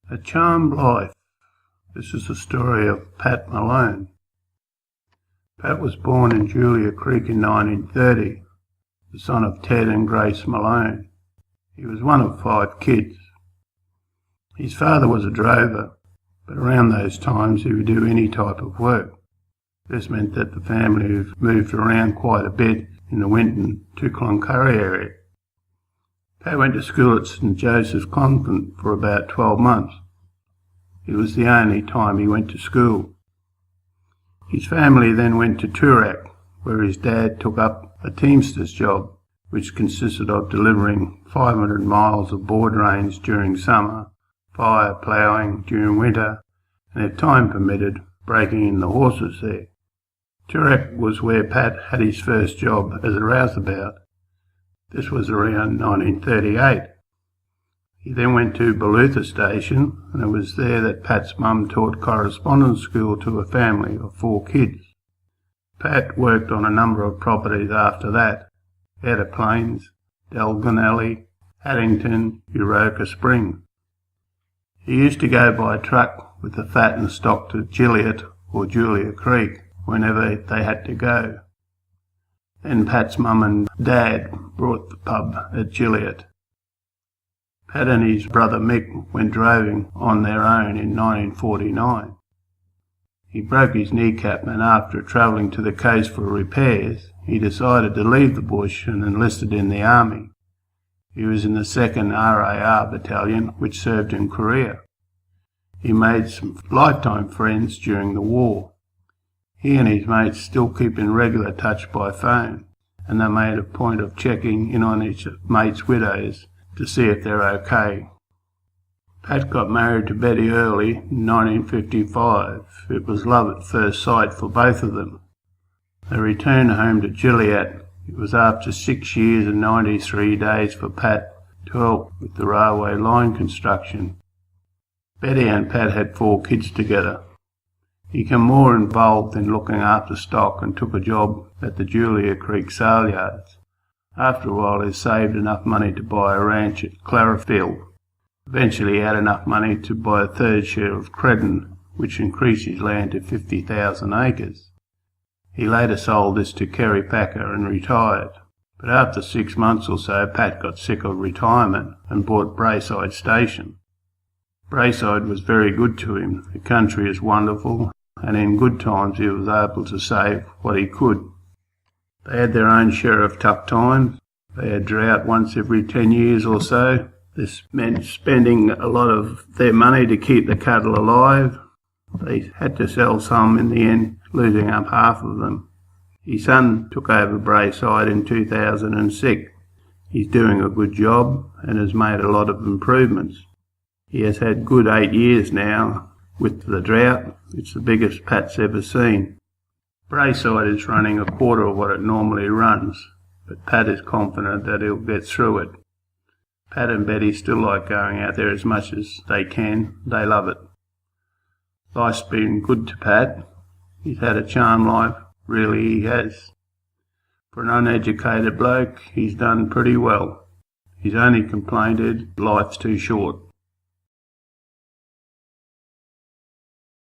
A Charmed Life. This is the story of Pat Malone. Pat was born in Julia Creek in 1930, the son of Ted and Grace Malone. He was one of 5 kids. His father was a drover, but around those times he would do any type of work. This meant that the family moved around quite a bit in the Winton to Cloncurry area. Pat went to school at St Joseph's Convent for about 12 months. It was the only time he went to school. His family then went to Toorak, where his dad took up a teamster's job, which consisted of delivering 500 miles of board range during summer, fire ploughing during winter, and if time permitted, breaking in the horses there. Toorak was where Pat had his first job as a rouseabout. This was around 1938. He then went to Belutha Station, and it was there that Pat's mum taught correspondence school to a family of 4 kids. Pat worked on a number of properties after that: Outer Plains, Dalganelly, Haddington, Euroka Spring. He used to go by truck with the fat and stock to Gilliat or Julia Creek whenever they had to go. Then Pat's mum and dad brought the pub at Gilliat. Pat and his brother Mick went droving on their own in 1949. He broke his kneecap, and after travelling to the coast for repairs, he decided to leave the bush and enlisted in the army. He was in the 2nd RAR Battalion, which served in Korea. He made some lifetime friends during the war. He and his mates still keep in regular touch by phone, and they made a point of checking in on each mate's widows to see if they're okay. Pat got married to Betty early in 1955. It was love at first sight for both of them. They returned home to Gilliat. It was after 6 years and 93 days for Pat to help with the railway line construction. Betty and Pat had 4 kids together. He became more involved in looking after stock and took a job at the Julia Creek sale yards. After a while he saved enough money to buy a ranch at Clarifield. Eventually he had enough money to buy a 3rd share of Credden, which increased his land to 50,000 acres. He later sold this to Kerry Packer and retired. But after 6 months or so, Pat got sick of retirement and bought Braeside Station. Braeside was very good to him. The country is wonderful, and in good times he was able to save what he could. They had their own share of tough times. They had drought once every 10 years or so. This meant spending a lot of their money to keep the cattle alive. They had to sell some in the end, losing up half of them. His son took over Braeside in 2006. He's doing a good job and has made a lot of improvements. He has had good 8 years now. With the drought, it's the biggest Pat's ever seen. Braeside is running a quarter of what it normally runs, but Pat is confident that he'll get through it. Pat and Betty still like going out there as much as they can. They love it. Life's been good to Pat. He's had a charmed life, really he has. For an uneducated bloke, he's done pretty well. His only complaint is life's too short.